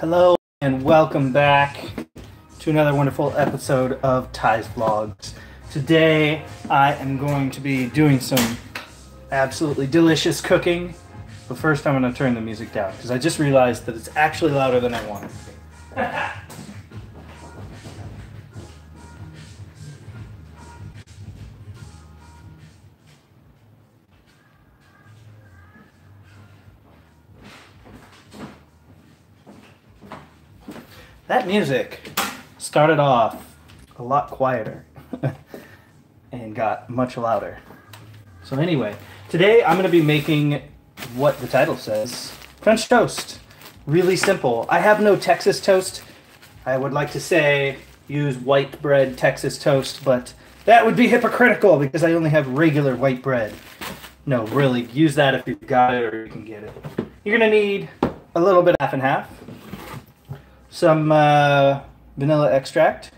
Hello and welcome back to another wonderful episode of Ty's Vlogs. Today I am going to be doing some absolutely delicious cooking, but first I'm going to turn the music down because I just realized that it's actually louder than I wanted it to be. That music started off a lot quieter and got much louder. So anyway, today I'm going to be making what the title says, French toast. Really simple. I have no Texas toast. I would like to say use white bread Texas toast, but that would be hypocritical because I only have regular white bread. No, really, use that if you've got it or you can get it. You're going to need a little bit half and half. Some vanilla extract.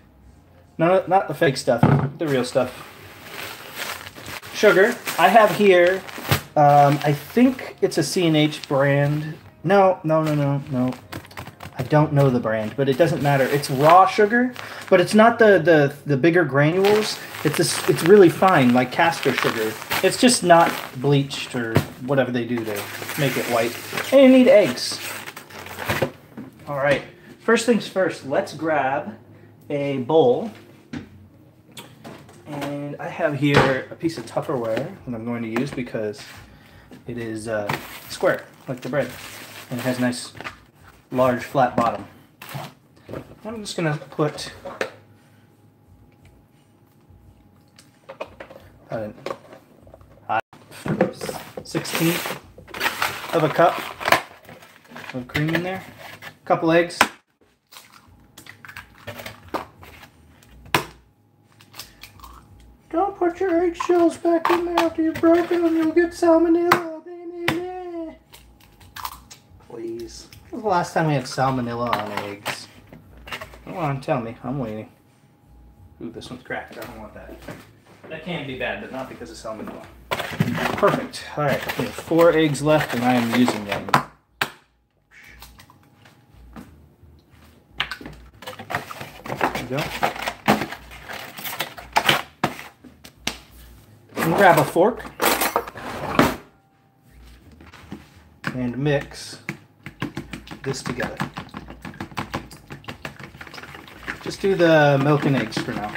No, not the fake stuff, the real stuff. Sugar. I have here, I think it's a C&H brand. No. I don't know the brand, but it doesn't matter. It's raw sugar, but it's not the bigger granules. It's really fine, like caster sugar. It's just not bleached or whatever they do to make it white. And you need eggs. All right. First things first, let's grab a bowl, and I have here a piece of Tupperware that I'm going to use because it is square, like the bread, and it has a nice, large, flat bottom. I'm just going to put a 1/16 of a cup of cream in there, a couple eggs. Don't put your eggshells back in there after you've broken them. You'll get salmonella. Please. When was the last time we had salmonella on eggs? Come on, tell me. I'm waiting. Ooh, this one's cracked. I don't want that. That can be bad, but not because of salmonella. Perfect. All right. We have 4 eggs left, and I am using them. There we go. And grab a fork and mix this together. Just do the milk and eggs for now.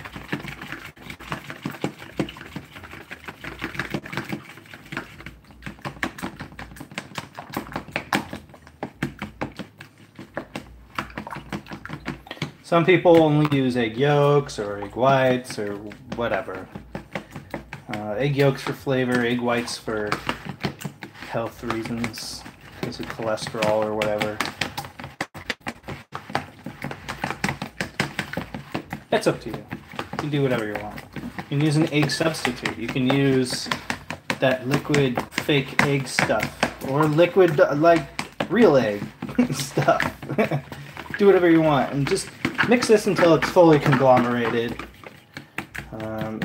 Some people only use egg yolks or egg whites or whatever. Egg yolks for flavor, egg whites for health reasons, because of cholesterol or whatever. That's up to you. You can do whatever you want. You can use an egg substitute. You can use that liquid fake egg stuff, or liquid like real egg stuff. Do whatever you want, and just mix this until it's fully conglomerated.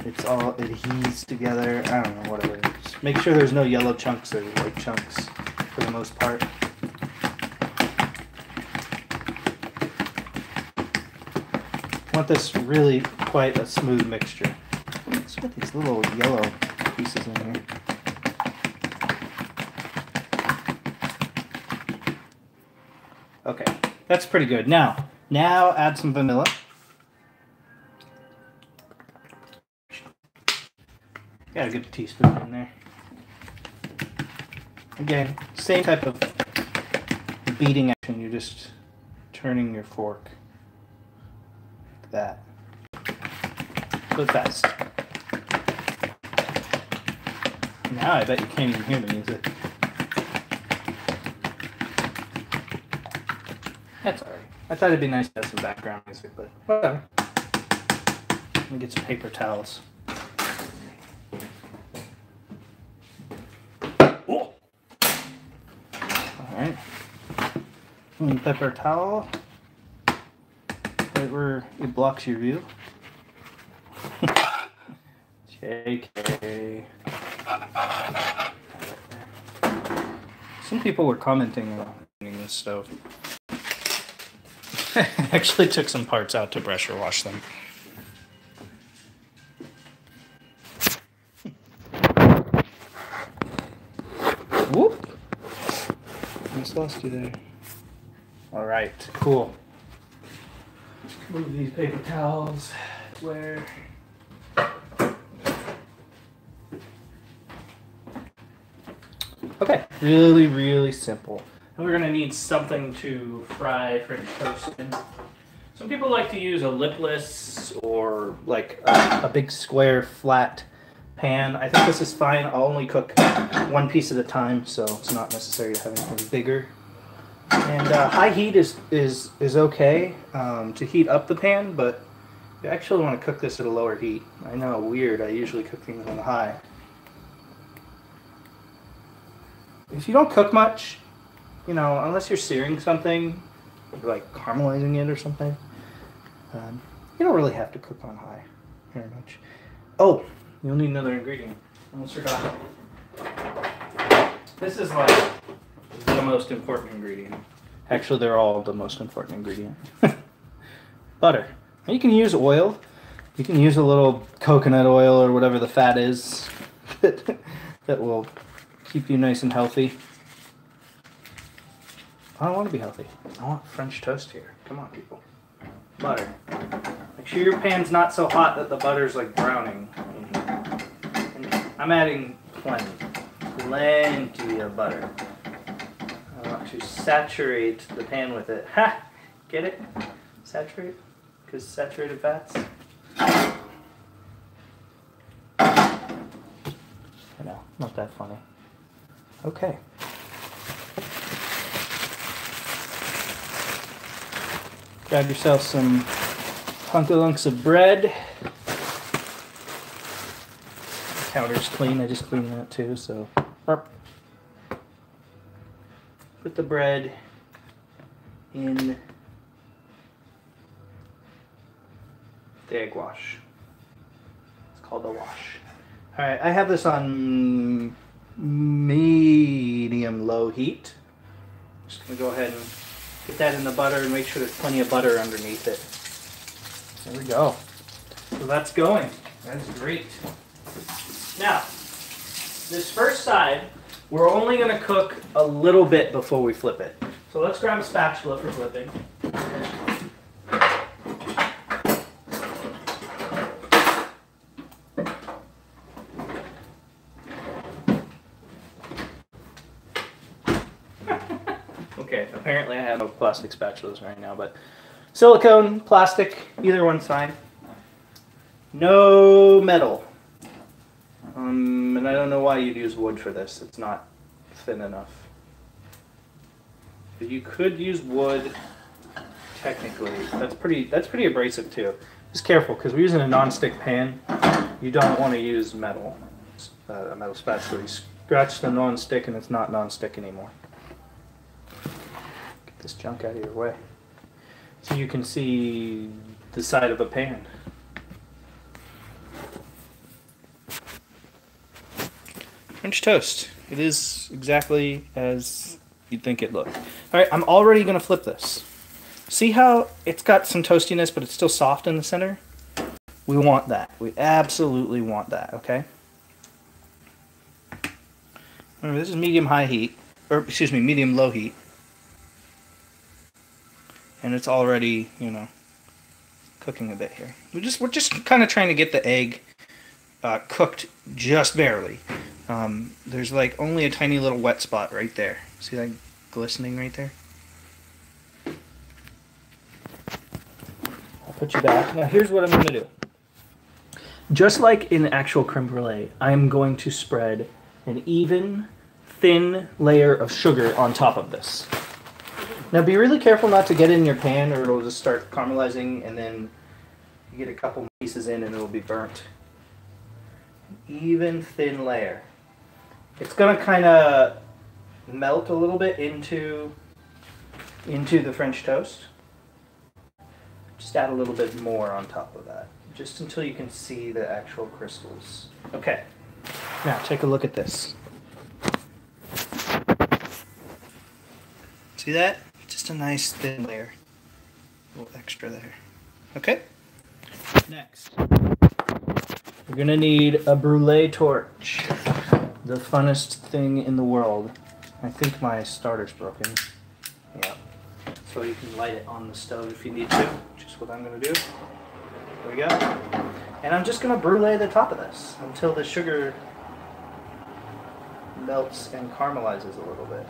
It's all adheres together. I don't know, whatever. Just make sure there's no yellow chunks or white chunks for the most part. Want this really quite a smooth mixture. Let's put these little yellow pieces in here. Okay, that's pretty good. Now add some vanilla. Got a good teaspoon in there. Again, same type of beating action. You're just turning your fork like that. Go fast. Now I bet you can't even hear the music. That's alright. I thought it'd be nice to have some background music, but whatever. Let me get some paper towels. Alright. Paper towel. Right where it blocks your view. JK. Some people were commenting on this stove. Actually took some parts out to pressure wash them. Whoop! I just lost you there. All right, cool. Move these paper towels where. Okay, really, really simple. And we're gonna need something to fry French toast in. Some people like to use a lipless or like a big square flat pan. I think this is fine. I'll only cook one piece at a time, so it's not necessary to have anything bigger. And high heat is okay to heat up the pan, but you actually want to cook this at a lower heat. I know, weird. I usually cook things on high. If you don't cook much, you know, unless you're searing something, like caramelizing it or something, you don't really have to cook on high very much. Oh, you'll need another ingredient. Almost forgot. This is like the most important ingredient. Actually, they're all the most important ingredient. Butter. You can use oil. You can use a little coconut oil or whatever the fat is that will keep you nice and healthy. I don't want to be healthy. I want French toast here. Come on, people. Butter. Make sure your pan's not so hot that the butter's like browning in here. And I'm adding plenty of butter. I want to saturate the pan with it. Ha! Get it? Saturate? Because saturated fats? I know, not that funny. Okay. Grab yourself some hunkalunks of bread. The counter's clean, I just cleaned that too, so. Put the bread in the egg wash. It's called a wash. Alright, I have this on medium-low heat. Just going to go ahead and get that in the butter and make sure there's plenty of butter underneath it. There we go. So that's going. That's great. Now, this first side, we're only going to cook a little bit before we flip it. So let's grab a spatula for flipping. Okay, apparently I have no plastic spatulas right now, but silicone, plastic, either one's fine. No metal. And I don't know why you'd use wood for this. It's not thin enough. But you could use wood, technically. That's pretty abrasive too. Just careful, because we're using a non-stick pan. You don't want to use metal, a metal spatula. You scratch the non-stick and it's not non-stick anymore. Get this junk out of your way. So you can see the side of a pan. French toast. It is exactly as you'd think it looked. Alright, I'm already going to flip this. See how it's got some toastiness, but it's still soft in the center? We want that. We absolutely want that, okay? Remember, this is medium-high heat, or excuse me, medium-low heat. And it's already, you know, cooking a bit here. We're just kind of trying to get the egg cooked just barely. There's like only a tiny little wet spot right there. See that glistening right there? I'll put you back. Now here's what I'm going to do. Just like in actual creme brulee, I'm going to spread an even, thin layer of sugar on top of this. Now be really careful not to get it in your pan or it'll just start caramelizing and then you get a couple pieces in and it'll be burnt. Even, thin layer. It's going to kind of melt a little bit into the French toast. Just add a little bit more on top of that, just until you can see the actual crystals. Okay, now take a look at this. See that? Just a nice thin layer. A little extra there. Okay. Next, we're gonna need a Brulee torch. The funnest thing in the world. I think my starter's broken. Yeah. So you can light it on the stove if you need to, which is what I'm gonna do. There we go. And I'm just gonna brulee the top of this until the sugar melts and caramelizes a little bit.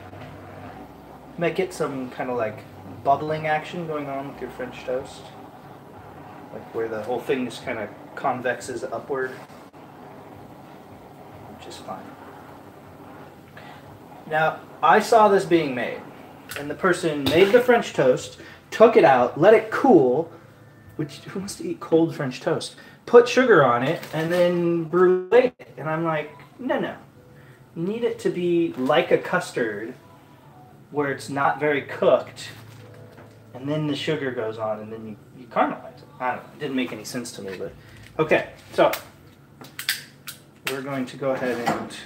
You might get some kind of like bubbling action going on with your French toast. Like where the whole thing just kind of convexes upward, which is fine. Now, I saw this being made, and the person made the French toast, took it out, let it cool, which, who wants to eat cold French toast? Put sugar on it, and then brulee it. And I'm like, no. You need it to be like a custard, where it's not very cooked, and then the sugar goes on, and then you caramelize it. I don't know, it didn't make any sense to me, but okay, so we're going to go ahead and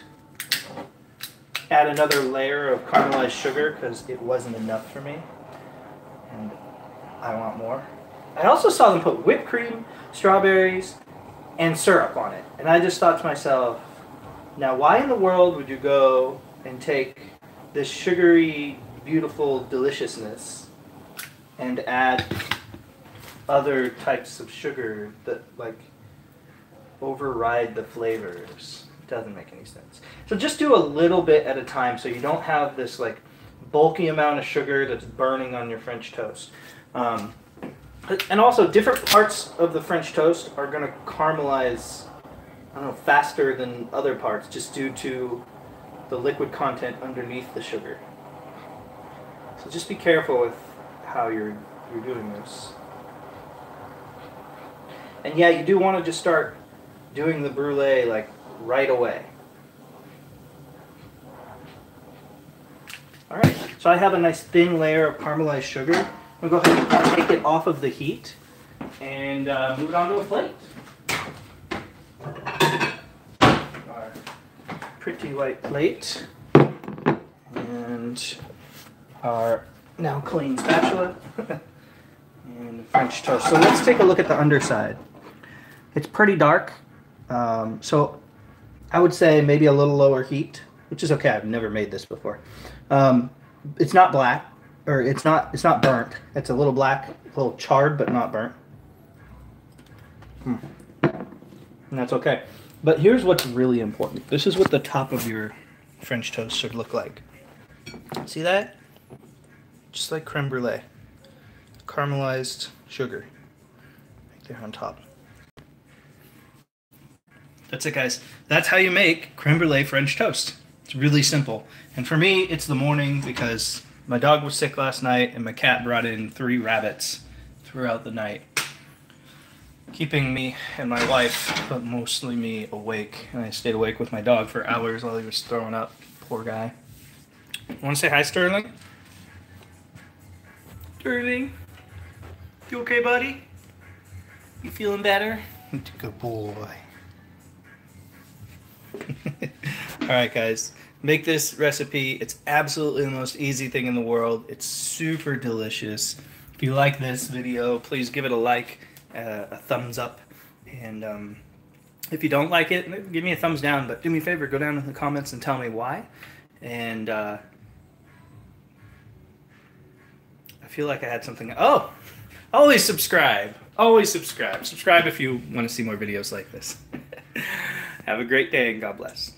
add another layer of caramelized sugar because it wasn't enough for me, and I want more. I also saw them put whipped cream, strawberries, and syrup on it, and I just thought to myself, now why in the world would you go and take this sugary, beautiful deliciousness and add other types of sugar that like override the flavors? It doesn't make any sense. So just do a little bit at a time so you don't have this like bulky amount of sugar that's burning on your French toast. And also different parts of the French toast are going to caramelize, I don't know, faster than other parts just due to the liquid content underneath the sugar. So just be careful with how you're doing this. And yeah, you do want to just start doing the brulee like right away. Alright, so I have a nice thin layer of caramelized sugar. I'm going to go ahead and take it off of the heat and move it onto a plate. Our pretty white plate and our now clean spatula and French toast. So let's take a look at the underside. It's pretty dark, so I would say maybe a little lower heat, which is okay. I've never made this before. It's not black, or it's not burnt. It's a little black, a little charred, but not burnt. And that's okay. But here's what's really important. This is what the top of your French toast should look like. See that? Just like creme brulee. Caramelized sugar right there on top. That's it, guys. That's how you make creme brulee French toast. It's really simple. And for me, it's the morning because my dog was sick last night and my cat brought in 3 rabbits throughout the night, keeping me and my wife, but mostly me, awake. And I stayed awake with my dog for hours while he was throwing up. Poor guy. Want to say hi, Sterling? Sterling? You okay, buddy? You feeling better? Good boy. Alright, guys. Make this recipe. It's absolutely the most easy thing in the world. It's super delicious. If you like this video, please give it a like, a thumbs up. And if you don't like it, give me a thumbs down. But do me a favor, go down in the comments and tell me why. And I feel like I had something. Oh! Always subscribe. Always subscribe. Subscribe if you want to see more videos like this. Have a great day and God bless.